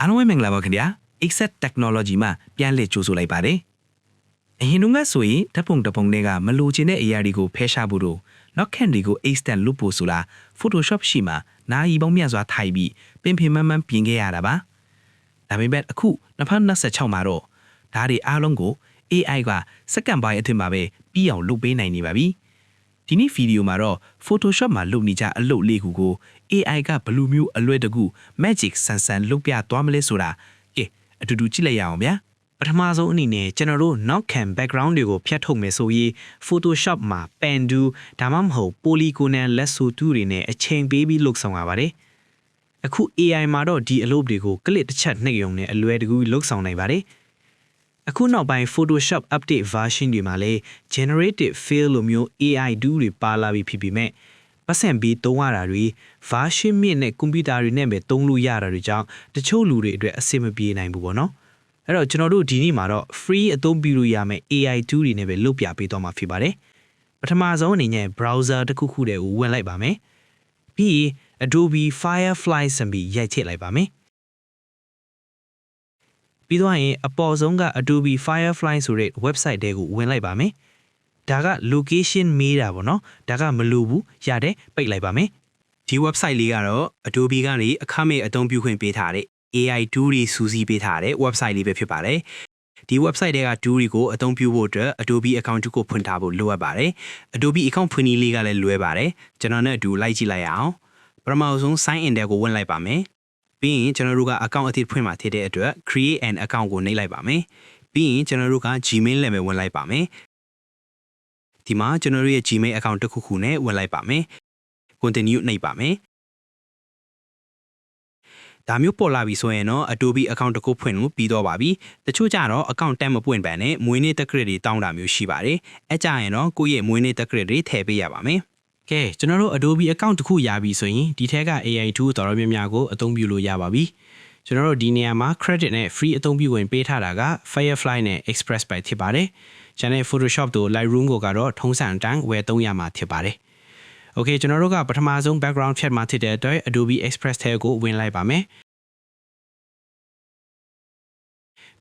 အားလုံးပဲမင်္ဂလာပါခင်ဗျာ Exact Technology မှာပြန်လည်ကြိုဆိုလိုက်ပါတယ်အရင်ကဆိုရင်ဓာတ်ပုံတစ်ပုံတွေကမလိုချင်တဲ့အရာတွေကိုဖယ်ရှားဖို့တော့နောက်ခန့်တွေကို extend လုပ်ဖို့ဆိုတာ Photoshop ရှိမှာနာရီပေါင်းများစွာထိုင်ပြီးပင်ပင်မန်းပြင်ခဲ့ရတာပါဒါပေမဲ့အခု2026မှာတော့ဒါတွေအားလုံးကို AI ကစက္ကန့်ပိုင်းအတွင်းမှာပဲပြီးအောင်လုပ်ပေးနိုင်နေပါပြီဒီနေ့ဗီဒီယိုမှာတော့ Photoshop မှာလုပ်နေကြအလုပ်လေးခုကို AI ကဘယ်လိုမျိုးအလွယ်တကူ magic ဆန်လုပ်ပြသွားမလဲဆိုတာကဲအတူတူကြည့်လိုက်ရအောင်ဗျာပထမဆုံးအနေနဲ့ကျွန်တော်တို့နောက်ခံ background တွေကိုဖြတ်ထုတ်မယ်ဆိုရင် Photoshop မှာ pen tool ဒါမှမဟုတ် polygonal lasso tool တွေနဲ့အချိန်ပေးပြီးလုပ်ဆောင်ရပါတယ်အခု AI မှာတော့ဒီအလုပ်တွေကို click တစ်ချက်နှိပ်ရုံနဲ့အလွယ်တကူလုပ်ဆောင်နိုင်ပါတယ်အခုနောက်ပိုင်း Photoshop update version တွေမှာလည်း generated fill လိုမျိုး AI tool တွေပါလာပြီးဖြစ်ပေမဲ့ပတ်စံပြီးသုံးရတာတွေ version မြင့်နဲ့ကွန်ပျူတာတွေနဲ့ပဲသုံးလို့ရတာတွေကြောင့်တချို့လူတွေအတွက်အဆင်မပြေနိုင်ဘူးပေါ့နော်အဲ့တော့ကျွန်တော်တို့ဒီနေ့မှာတော့ free အသုံးပြုလို့ရမယ့် AI tool တွေနဲ့ပဲလုပ်ပြပေးသွားမှာဖြစ်ပါတယ်ပထမဆုံးအနေနဲ့ browser တစ်ခုခုတည်းကိုဝင်လိုက်ပါမယ်ပြီး Adobe Firefly စံပြီးရိုက်ထည့်လိုက်ပါမယ်ပြီးတော့ရင်အပေါ်ဆုံးက Adobe Firefly ဆိုတဲ့ website တဲကိုဝင်လိုက်ပါမယ်ဒါက location မေးတာပေါ့နော်ဒါကမလိုဘူးရတယ်ပိတ်လိုက်ပါမယ်ဒီ website လေးကတော့ Adobe ကနေအခမဲ့အသုံးပြုခွင့်ပေးထားတဲ့ AI tool တွေစူးစီးပေးထားတဲ့ website လေးပဲဖြစ်ပါတယ်ဒီ website တွေက tool တွေကိုအသုံးပြုဖို့အတွက် Adobe account ကိုဖွင့်ထားဖို့လိုအပ်ပါတယ် Adobe account ဖွင့်နည်းလေးကလည်းလွယ်ပါတယ်ကျွန်တော်နဲ့အတူလိုက်ကြည့်လိုက်ရအောင်ပထမဆုံး sign in တဲ့ကိုဝင်လိုက်ပါမယ်ပြီးရင်ကျွန်တော်တို့က account အသစ်ဖွင့်မှာဖြစ်တဲ့အတွက် create an account ကိုနှိပ်လိုက်ပါမယ်ပြီးရင်ကျွန်တော်တို့က Gmail နဲ့ပဲဝင်လိုက်ပါမယ်ဒီမှာကျွန်တော်တို့ရဲ့ Gmail account တစ်ခုခုနဲ့ဝင်လိုက်ပါမယ် continue နှိပ်ပါမယ်ဒါမျိုးပေါ်လာပြီဆိုရင်တော့ Adobe account တစ်ခုဖွင့်လို့ပြီးတော့ပါပြီတချို့ကြတော့ account တက်မပွင့်ပန်နဲ့မွေးနေ့တက် credit တွေတောင်းတာမျိုးရှိပါတယ်အဲကြရင်တော့ကိုယ့်ရဲ့မွေးနေ့တက် credit တွေထည့်ပေးရပါမယ်ကဲကျွန်တော်တို့ Adobe account တစ်ခုရပြီဆိုရင်ဒီထက်က AI tool တော်တော်များများကိုအသုံးပြုလို့ရပါပြီကျွန်တော်တို့ဒီနေရာမှာ credit နဲ့ free အသုံးပြုဝင်ပေးထားတာက Firefly နဲ့ Express ပဲဖြစ်ပါတယ်ကျန်တဲ့ Photoshop တို့ Lightroom ကိုကတော့ထုံးစံအတိုင်းဝယ်သုံးရမှာဖြစ်ပါတယ်โอเคကျွန်တော်တို့ကပထမဆုံး background ဖြတ်မှာဖြစ်တဲ့အတွက် Adobe Express ထဲကိုဝင်လိုက်ပါမယ်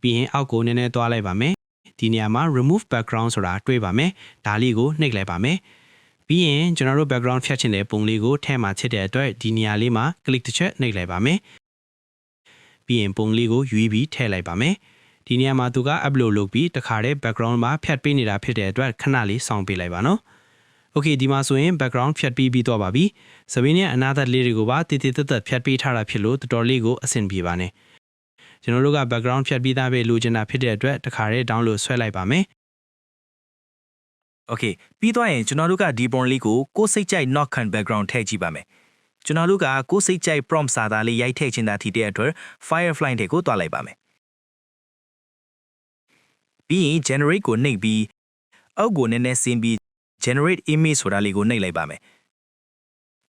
ပြီးရင်အောက်ကိုနည်းနည်းသွားလိုက်ပါမယ်ဒီနေရာမှာ remove background ဆိုတာတွေ့ပါမယ်ဒါလေးကိုနှိပ်လိုက်ပါမယ်ပြီးရင်ကျွန်တော်တို့ background ဖြတ်ချင်တဲ့ပုံလေးကိုထဲမှာချစ်တဲ့အတွက်ဒီနေရာလေးမှာ click တစ်ချက်နှိပ်လိုက်ပါမယ်ပြီးရင်ပုံလေးကိုယူပြီးထည့်လိုက်ပါမယ်ဒီနေရာမှာသူက upload လုပ်ပြီးတခါတည်း background မှာဖြတ်ပေးနေတာဖြစ်တဲ့အတွက်ခဏလေးစောင့်ပေးလိုက်ပါနော်โอเคဒီမှာဆိုရင် background ဖြတ်ပြီးတော့ပါပြီစပင်းရဲ့အနာသက်လေးတွေကိုပါတည်တည်သက်သက်ဖြတ်ပေးထားတာဖြစ်လို့တော်တော်လေးကိုအဆင်ပြေပါနေကျွန်တော်တို့က background ဖြတ်ပြီးသားပဲလိုချင်တာဖြစ်တဲ့အတွက်တခါတည်း download ဆွဲလိုက်ပါမယ်โอเคပြီးတော့ရင်ကျွန်တော်တို့ကဒီပုံလေးကိုကိုယ်စိတ်ကြိုက် knock can background ထည့်ကြည့်ပါမယ်ကျွန်တော်တို့ကကိုယ်စိတ်ကြိုက် prompt စာသားလေးရိုက်ထည့်ချင်တာဖြစ်တဲ့အတွက် Firefly တွေကိုတွားလိုက်ပါမယ်ပြီးရင် generate ကိုနှိပ်ပြီးအောက်ကိုနည်းနည်းဆင်းပြီး generate image ဆိုတာလေးကိုနှိပ်လိုက်ပါမယ်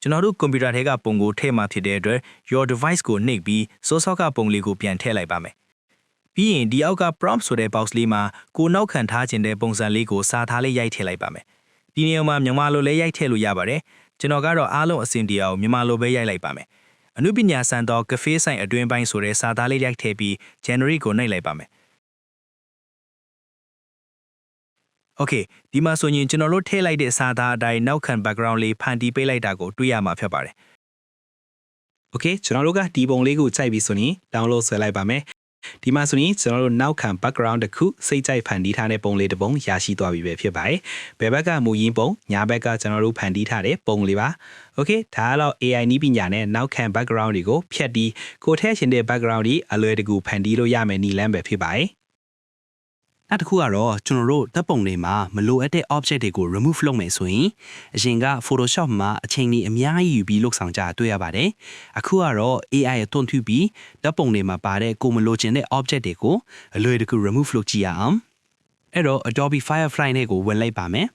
ကျွန်တော်တို့ကွန်ပျူတာထဲကပုံကိုထည့်မှာဖြစ်တဲ့အတွက် your device ကိုနှိပ်ပြီးsource ကပုံလေးကိုပြန်ထည့်လိုက်ပါမယ်ပြီးရင်ဒီအောက်က prompt ဆိုတဲ့ box လေးမှာကိုနောက်ခံထားခြင်းတဲ့ပုံစံလေးကိုစာသားလေးရိုက်ထည့်လိုက်ပါမယ်ဒီနေရာမှာမြန်မာလိုလည်းရိုက်ထည့်လို့ရပါတယ်ကျွန်တော်ကတော့အားလုံးအဆင်ပြေအောင်မြန်မာလိုပဲရိုက်လိုက်ပါမယ်အနုပညာစံတော် cafe ဆိုင်အတွင်းပိုင်းဆိုတဲ့စာသားလေးရိုက်ထည့်ပြီး generate ကိုနှိပ်လိုက်ပါမယ်โอเคဒီမှာဆိုရင်ကျွန်တော်တို့ထည့်လိုက်တဲ့စာသားအတိုင်းနောက်ခံ background လေးဖန်တီးပေးလိုက်တာကိုတွေ့ရမှာဖြစ်ပါတယ်โอเคကျွန်တော်တို့ကဒီပုံလေးကိုကြိုက်ပြီးဆိုရင် download ဆွဲလိုက်ပါမယ်ဒီမှာဆိုရင်ကျွန်တော်တို့နောက်ခံ background တစ်ခုစိတ်ကြိုက်ဖန်တီးထားတဲ့ပုံလေးတစ်ပုံရရှိသွားပြီပဲဖြစ်ပါတယ်ဘယ်ဘက်ကမူရင်းပုံညာဘက်ကကျွန်တော်တို့ဖန်တီးထားတဲ့ပုံလေးပါโอเคဒါကတော့ AI နည်းပညာနဲ့နောက်ခံ background တွေကိုဖြတ်ပြီးကိုထည့်ရှင်တဲ့ background တွေအလွယ်တကူဖန်တီးလို့ရမယ်နည်းလမ်းပဲဖြစ်ပါတယ်နောက်တစ်ခုကတော့ကျွန်တော်တို့ဓာတ်ပုံတွေမှာမလိုအပ်တဲ့ object တွေကို remove လုပ်မယ်ဆိုရင်အရင်က Photoshop မှာအချိန်ကြီးအများကြီးယူပြီးလုပ်ဆောင်ကြတွေ့ရပါတယ်အခုကတော့ AI အသုံးပြုပြီးဓာတ်ပုံတွေမှာပါတဲ့ကိုမလိုချင်တဲ့ object တွေကိုအလွယ်တကူ remove လုပ်ကြည့်ရအောင်အဲ့တော့ Adobe Firefly နဲ့ကိုဝင်လိုက်ပါမယ်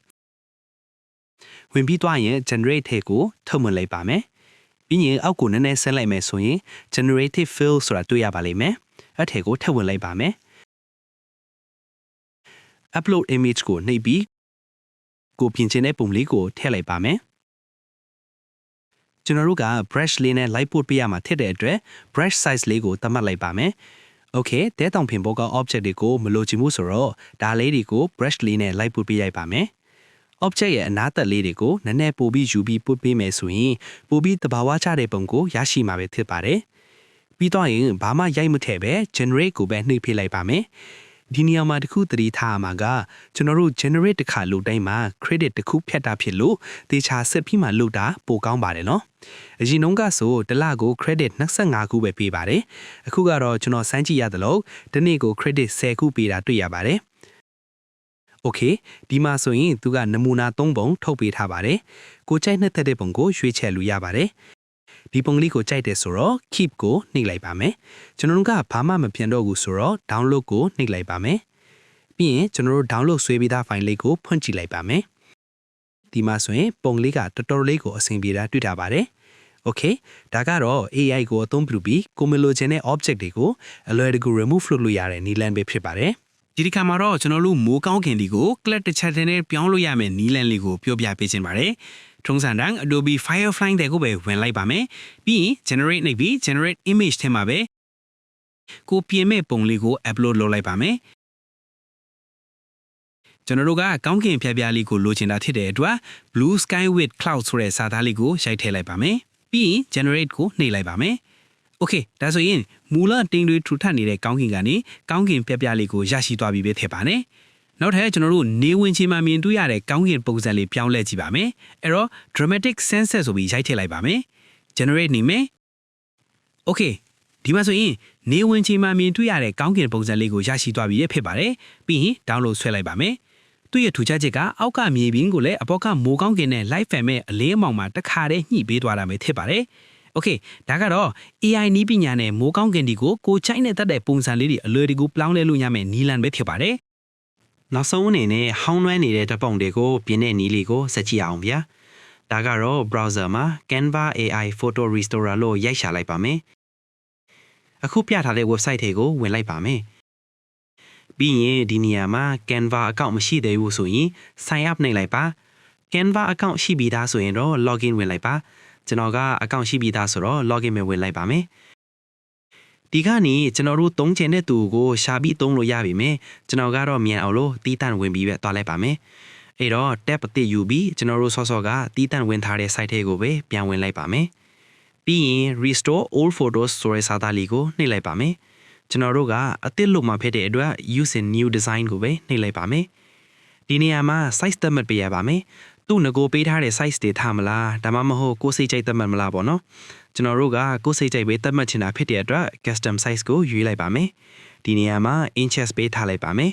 ဝင်ပြီးသွားရင် generate ထဲကိုထုတ်ဝင်လိုက်ပါမယ်ပြီးရင်အောက်ကိုနည်းနည်းဆက်လိုက်မယ်ဆိုရင် generative fill ဆိုတာတွေ့ရပါလိမ့်မယ်အဲ့ထဲကိုထုတ်ဝင်လိုက်ပါမယ်upload image ကိုနှိပ်ပြီးကိုပြင်ချင်တဲ့ပုံလေးကိုထည့်လိုက်ပါမယ် ကျွန်တော်တို့က brush လေးနဲ့ light ပို့ပေးရမှာဖြစ်တဲ့အတွက် brush size လေးကိုသတ်မှတ်လိုက်ပါမယ် Okay တဲတောင်ဖင်ဘောက object တွေကိုမလိုချင်ဘူးဆိုတော့ဒါလေးတွေကို brush လေးနဲ့ light ပို့ပေးရိုက်ပါမယ် object ရဲ့အနားသက်လေးတွေကိုနည်းနည်းပိုပြီးယူပြီးပို့ပေးမယ်ဆိုရင်ပိုပြီးတဘာဝချတဲ့ပုံကိုရရှိမှာပဲဖြစ်ပါတယ်ပြီးတော့ရင်ဘာမှရိုက်မထည့်ပဲ generate ကိုပဲနှိပ်ဖိလိုက်ပါမယ်ဒီနေရာမှာတစ်ခုသတိထားရမှာကကျွန်တော်တို့ generate တစ်ခါလုပ်တိုင်းမှာ credit တစ်ခုဖြတ်တာဖြစ်လို့တေချာဆက်ပြီးမှလုပ်တာပိုကောင်းပါတယ်နော်အရင်တုန်းကဆိုတစ်လကို credit 25ခုပဲပေးပါတယ်အခုကတော့ကျွန်တော်စမ်းကြည့်ရသလိုဒီနေ့ကို credit 10ခုပေးတာတွေ့ရပါတယ် Okay ဒီမှာဆိုရင်သူကနမူနာ3ပုံထုတ်ပေးထားပါတယ်ကိုကြိုက်နှစ်သက်တဲ့ပုံကိုရွေးချယ်လို့ရပါတယ်ဒီပုံလေးကိုကြိုက်တယ်ဆိုတော့ keep ကိုနှိပ်လိုက်ပါမယ်ကျွန်တော်တို့ကဘာမှမပြန်တော့ဘူးဆိုတော့ download ကိုနှိပ်လိုက်ပါမယ်ပြီးရင်ကျွန်တော်တို့ download ဆွဲပြီးသား file လေးကိုဖွင့်ကြည့်လိုက်ပါမယ်ဒီမှာဆိုရင်ပုံလေးကတော်တော်လေးကိုအဆင်ပြေတာတွေ့တာပါတယ် Okay ဒါကတော့ AI ကိုအသုံးပြုပြီးကိုမလိုချင်တဲ့ object တွေကိုအလွယ်တကူ remove လုပ်လို့ရတဲ့နည်းလမ်းပဲဖြစ်ပါတယ်ဒီဒီခါမှာတော့ကျွန်တော်တို့မိုးကောင်းခင်ဒီကို clip တစ်ချက်နဲ့ပြောင်းလို့ရမယ်နည်းလမ်းလေးကိုပြောပြပေးခြင်းပါတယ်ထုံးစံတိုင်း Adobe Firefly တဲ့ကိုပဲဝင်လိုက်ပါမယ်ပြီးရင် generate နှိပ်ပြီး generate image ထဲမှာပဲကိုပြင်မဲ့ပုံလေးကို upload လုပ်လိုက်ပါမယ်ကျွန်တော်တို့ကကောင်းကင်ဖြားဖြားလေးကိုလိုချင်တာဖြစ်တဲ့အတွက် blue sky with cloud ဆိုတဲ့စာသားလေးကိုရိုက်ထည့်လိုက်ပါမယ်ပြီးရင် generate ကိုနှိပ်လိုက်ပါမယ်Okay ဒါဆိုရင်မူလတင်းတွေထူထပ်နေတဲ့ကောင်းကင်ကနေကောင်းကင်ပြပြလေးကိုရရှိသွားပြီပဲဖြစ်ပါတယ်။နောက်ထပ်ကျွန်တော်တို့နေဝင်ချင်းမှမြင်တွေ့ရတဲ့ကောင်းကင်ပုံစံလေးပြောင်းလဲကြည့်ပါမယ်။အဲ့တော့ dramatic sunset ဆိုပြီးရိုက်ထည့်လိုက်ပါမယ်။ generate နေမယ်။ Okay ဒီမှာဆိုရင်နေဝင်ချင်းမှမြင်တွေ့ရတဲ့ကောင်းကင်ပုံစံလေးကိုရရှိသွားပြီဖြစ်ပါတယ်။ပြီးရင် download ဆွဲလိုက်ပါမယ်။သူ့ရဲ့ထူးခြားချက်ကအောက်ကမြေပြင်ကိုလည်းအပေါ်ကမိုးကောင်းကင်နဲ့ live fan မဲ့အလင်းအမောင်မှာတစ်ခါတည်းညှိပေးသွားတာပဲဖြစ်ပါတယ်။ Okay ဒါကတော့ AI နည်းပညာနဲ့မိုးကောင်းကင်ဒီကိုချိုင်းနဲ့တတ်တဲ့ပုံစံလေးတွေအလွယ်တကူပြောင်းလဲလို့ရမယ်နီလန်ပဲဖြစ်ပါတယ်။နောက်ဆုံးအနေနဲ့ဟောင်းနှွမ်းနေတဲ့ဓာတ်ပုံတွေကိုပြင်တဲ့နည်းလေးကိုဆက်ကြည့်အောင်ဗျာ။ဒါကတော့ browser မှာ Canva AI Photo Restorer လို့ရိုက်ရှာလိုက်ပါမယ်။အခုပြထားတဲ့ website တွေကိုဝင်လိုက်ပါမယ်။ပြီးရင်ဒီနေရာမှာ Canva account မရှိသေးဘူးဆိုရင် sign up နှိပ်လိုက်ပါ။ Canva account ရှိပြီးသားဆိုရင်တော့ login ဝင်လိုက်ပါ။ကျွန်တော်က account ရှိပြီးသားဆိုတော့ login ပဲဝင်လိုက်ပါမယ်ဒီကနေကျွန်တော်တို့သုံးချင်တဲ့သူကိုရှာပြီးသုံးလို့ရပြီမယ်ကျွန်တော်ကတော့မြန်အောင်လို့တီးတန့်ဝင်ပြီးပဲတွားလိုက်ပါမယ်အဲ့တော့ tab အသစ်ယူပြီးကျွန်တော်တို့စောကတီးတန့်ဝင်ထားတဲ့ site တွေကိုပဲပြန်ဝင်လိုက်ပါမယ်ပြီးရင် restore old photos ဆိုတဲ့စာသားလေးကိုနှိပ်လိုက်ပါမယ်ကျွန်တော်တို့ကအသစ်လုပ်မှဖြစ်တဲ့အတွက် use a new design ကိုပဲနှိပ်လိုက်ပါမယ်ဒီနေရာမှာ size သတ်မှတ်ပေးရပါမယ်သူ့ငကိုပေးထားတဲ့ size တွေထားမလားဒါမှမဟုတ်ကိုယ်စိတ်ကြိုက်သတ်မှတ်မလားပေါ့နော်ကျွန်တော်တို့ကကိုယ်စိတ်ကြိုက်ပဲသတ်မှတ်ချင်တာဖြစ်တဲ့အတွက် custom size ကိုရွေးလိုက်ပါမယ်ဒီနေရာမှာ inches ပေးထားလိုက်ပါမယ်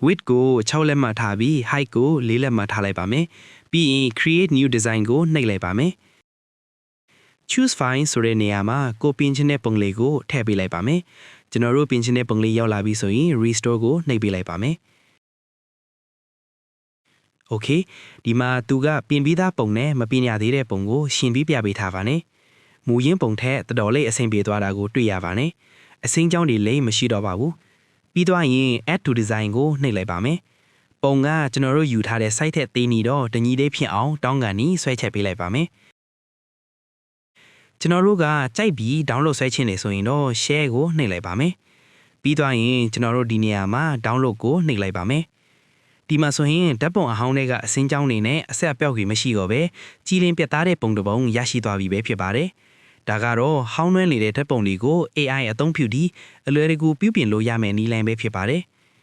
width ကို6လက်မှတ်ထားပြီး height ကို4လက်မှတ်ထားလိုက်ပါမယ်ပြီးရင် create new design ကိုနှိပ်လိုက်ပါမယ် choose file ဆိုတဲ့နေရာမှာကိုပြင်ချင်တဲ့ပုံလေးကိုထည့်ပေးလိုက်ပါမယ်ကျွန်တော်တို့ပြင်ချင်တဲ့ပုံလေးရောက်လာပြီဆိုရင် restore ကိုနှိပ်ပေးလိုက်ပါမယ်Okay ဒီမှာသူကပြင်ပြီးသားပုံနဲ့မပြင်ရသေးတဲ့ပုံကိုရှင်ပြီးပြပေးထားပါနဲ့မူရင်းပုံထက်တော်တော်လေးအဆင်ပြေသွားတာကိုတွေ့ရပါနဲ့အစင်းကြောင်းတွေလိမ့်မရှိတော့ပါဘူးပြီးသွားရင် add to design ကိုနှိပ်လိုက်ပါမယ်ပုံကကျွန်တော်တို့ယူထားတဲ့ site ထက်သေးနေတော့တညီလေးဖြစ်အောင်တောင်းကန်နီးဆွဲချက်ပေးလိုက်ပါမယ်ကျွန်တော်တို့ကကြိုက်ပြီး download ဆွဲချင်နေဆိုရင်တော့ share ကိုနှိပ်လိုက်ပါမယ်ပြီးသွားရင်ကျွန်တော်တို့ဒီနေရာမှာ download ကိုနှိပ်လိုက်ပါမယ်ဒီမှာဆိုရင်ဓာတ်ပုံအဟောင်းတွေကအစင်းကြောင်းနေနဲ့အဆက်အပြောက်ကြီးမရှိတော့ပဲကြီးလင်းပြတ်သားတဲ့ပုံတစ်ပုံရရှိသွားပြီပဲဖြစ်ပါတယ်။ဒါကတော့ဟောင်းနှွမ်းနေတဲ့ဓာတ်ပုံတွေကို AI အသုံးပြုပြီးအလွယ်တကူပြုပြင်လို့ရမယ်နည်းလမ်းပဲဖြစ်ပါတယ်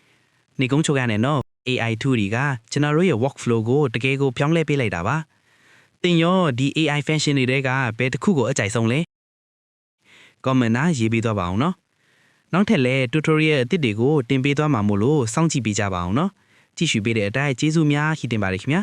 ။နေကုန်းချုပ်ရတဲ့နော် AI tool တွေကကျွန်တော်တို့ရဲ့ workflow ကိုတကယ်ကိုပြောင်းလဲပေးလိုက်တာပါ။သင်ရောဒီ AI function တွေကဘယ်တစ်ခုကိုအကြိုက်ဆုံးလဲ။ comment နာရေးပေးသွားပါအောင်နော်။နောက်ထပ်လည်း tutorial အသစ်တွေကိုတင်ပေးသွားမှာမို့လို့စောင့်ကြည့်ပေးကြပါအောင်နော်။ကြည့်ရှုပေးတဲ့အတိုင်းကျေးဇူးများရှိတင်ပါတယ်ခင်ဗျာ